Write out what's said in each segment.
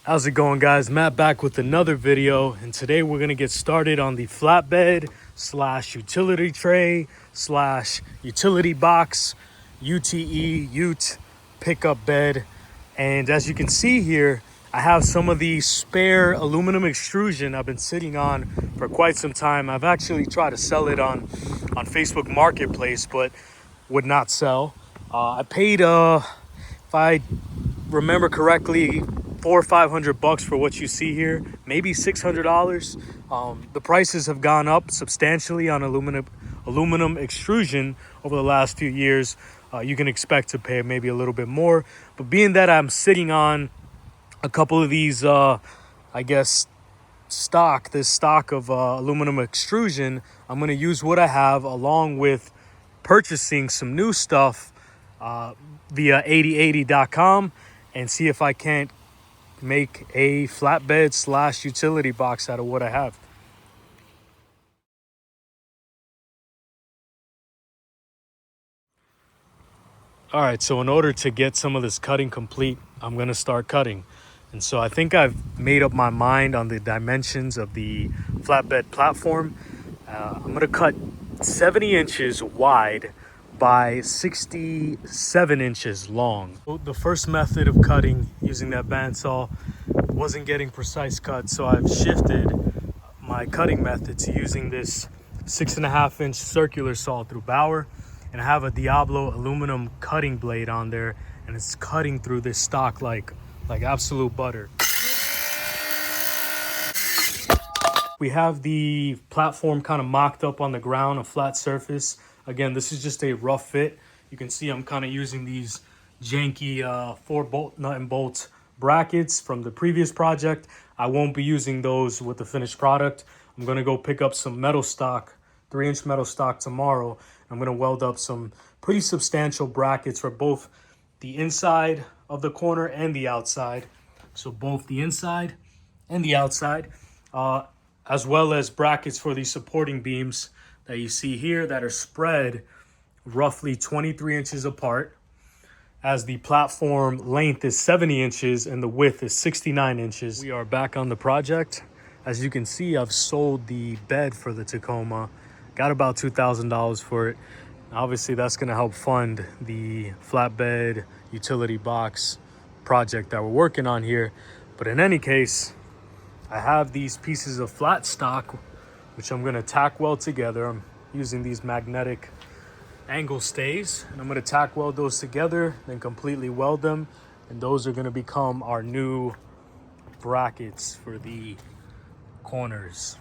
How's it going, guys? Matt back with another video, and today we're gonna get started on the flatbed slash utility tray slash utility box ute pickup bed. And as you can see here, I have some of the spare aluminum extrusion I've been sitting on for quite some time. I've actually tried to sell it on Facebook Marketplace, but would not sell. I paid if I remember correctly, $400 or $500 for what you see here, maybe $600. The prices have gone up substantially on aluminum extrusion over the last few years. You can expect to pay maybe a little bit more, but being that I'm sitting on a couple of these, I guess, this stock of aluminum extrusion, I'm going to use what I have along with purchasing some new stuff via 8080.com and see if I can't make a flatbed slash utility box out of what I have. All right, so in order to get some of this cutting complete, I'm gonna start cutting. And so I think I've made up my mind on the dimensions of the flatbed platform. I'm gonna cut 70 inches wide by 67 inches long. The first method of cutting using that bandsaw wasn't getting precise cuts, so I've shifted my cutting method to using this 6.5-inch circular saw through Bauer, and I have a Diablo aluminum cutting blade on there, and it's cutting through this stock like absolute butter. We have the platform kind of mocked up on the ground, a flat surface. Again, this is just a rough fit. You can see I'm kind of using these janky 4-bolt nut and bolt brackets from the previous project. I won't be using those with the finished product. I'm gonna go pick up some metal stock, 3-inch metal stock tomorrow. I'm gonna weld up some pretty substantial brackets for both the inside of the corner and the outside. So both the inside and the outside, as well as brackets for the supporting beams that you see here that are spread roughly 23 inches apart, as the platform length is 70 inches and the width is 69 inches. We are back on the project. As you can see, I've sold the bed for the Tacoma, got about $2,000 for it. Obviously, that's gonna help fund the flatbed utility box project that we're working on here. But in any case, I have these pieces of flat stock, which I'm gonna tack weld together. I'm using these magnetic angle stays, and I'm gonna tack weld those together, then completely weld them. And those are gonna become our new brackets for the corners.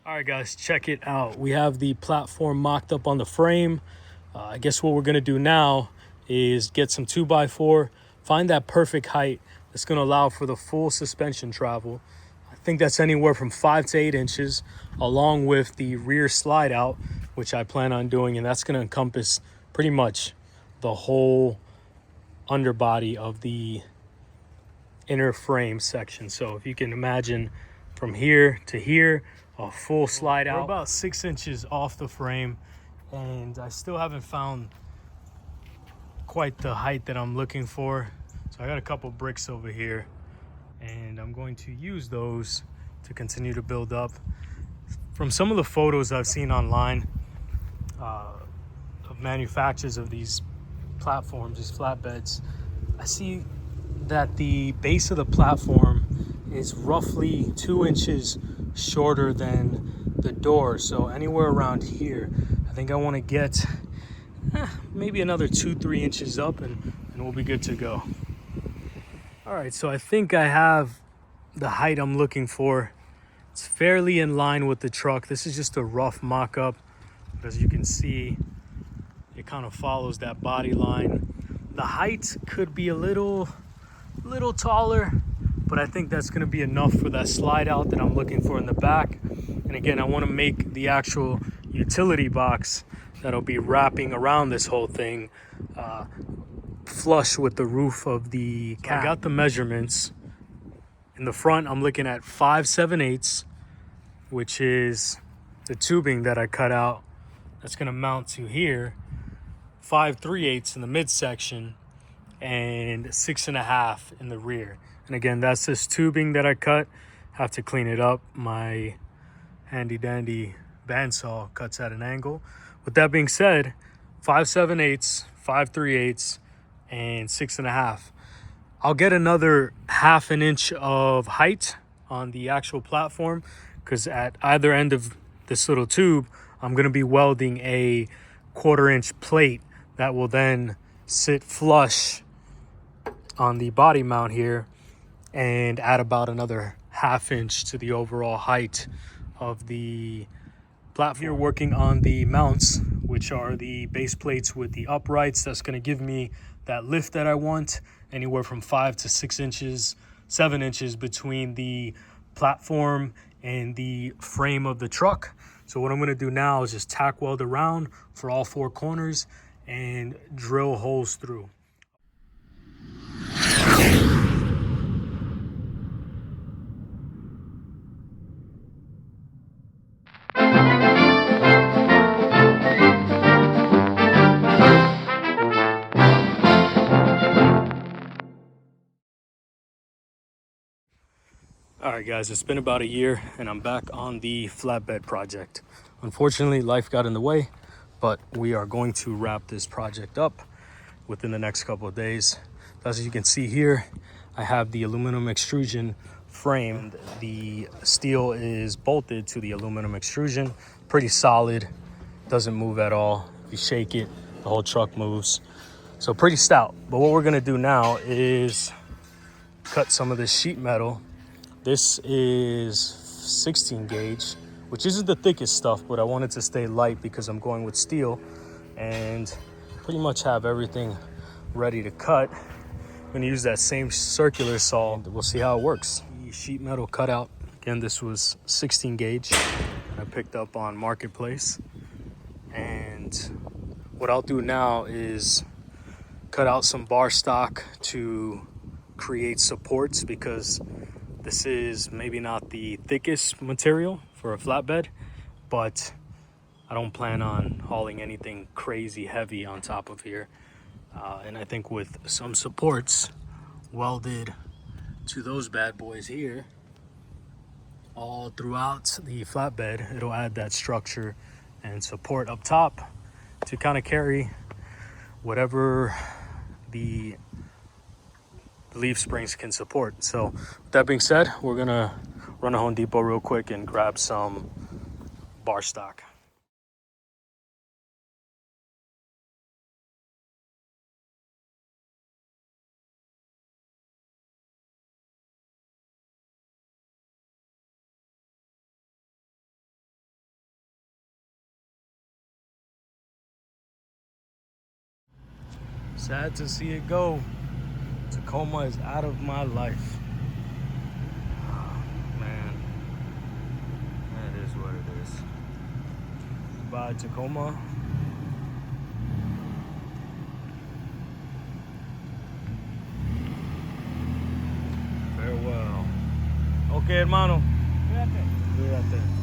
All right, guys, check it out. We have the platform mocked up on the frame. I guess what we're gonna do now is get some 2x4, find that perfect height that's gonna allow for the full suspension travel. I think that's anywhere from 5 to 8 inches, along with the rear slide out, which I plan on doing, and that's gonna encompass pretty much the whole underbody of the inner frame section. So if you can imagine from here to here, a full slide out. We're about 6 inches off the frame, and I still haven't found quite the height that I'm looking for. So I got a couple bricks over here, and I'm going to use those to continue to build up. From some of the photos I've seen online of manufacturers of these platforms, these flatbeds, I see that the base of the platform is roughly 2 inches shorter than the door. So anywhere around here, I think I want to get maybe another 2-3 inches up and we'll be good to go. All right, so I think I have the height I'm looking for. It's fairly in line with the truck. This is just a rough mock-up. As you can see, it kind of follows that body line. The height could be a little taller, but I think that's going to be enough for that slide out that I'm looking for in the back. And again, I want to make the actual utility box that'll be wrapping around this whole thing flush with the roof of the cab. I got the measurements. In the front, I'm looking at 5/7/8, which is the tubing that I cut out. That's going to mount to here. 5/3/8 in the midsection and 6.5 in the rear. And again, that's this tubing that I cut. Have to clean it up. My handy dandy bandsaw cuts at an angle. With that being said, 5/7/8, 5/3/8, and 6.5. I'll get another 1/2 inch of height on the actual platform, because at either end of this little tube, I'm going to be welding a 1/4 inch plate that will then sit flush on the body mount here and add about another 1/2 inch to the overall height of the platform. Here working on the mounts, which are the base plates with the uprights. That's going to give me that lift that I want, anywhere from 5 to 6 inches, 7 inches between the platform and the frame of the truck. So what I'm going to do now is just tack weld around for all 4 corners and drill holes through. All right, guys, it's been about a year and I'm back on the flatbed project. Unfortunately, life got in the way, but we are going to wrap this project up within the next couple of days. As you can see here, I have the aluminum extrusion frame. The steel is bolted to the aluminum extrusion. Pretty solid, doesn't move at all. If you shake it, the whole truck moves. So pretty stout. But what we're gonna do now is cut some of this sheet metal. This is 16 gauge, which isn't the thickest stuff, but I wanted to stay light because I'm going with steel and pretty much have everything ready to cut. I'm gonna use that same circular saw. We'll see how it works. The sheet metal cutout, again, this was 16 gauge. I picked up on Marketplace. And what I'll do now is cut out some bar stock to create supports, because this is maybe not the thickest material for a flatbed, but I don't plan on hauling anything crazy heavy on top of here. And I think with some supports welded to those bad boys here all throughout the flatbed, it'll add that structure and support up top to kind of carry whatever the leaf springs can support. So with that being said, we're gonna run to Home Depot real quick and grab some bar stock. Sad to see it go. Tacoma is out of my life. Oh, man, that is what it is. Goodbye, Tacoma. Farewell. Okay, hermano. Cuídate. Cuídate.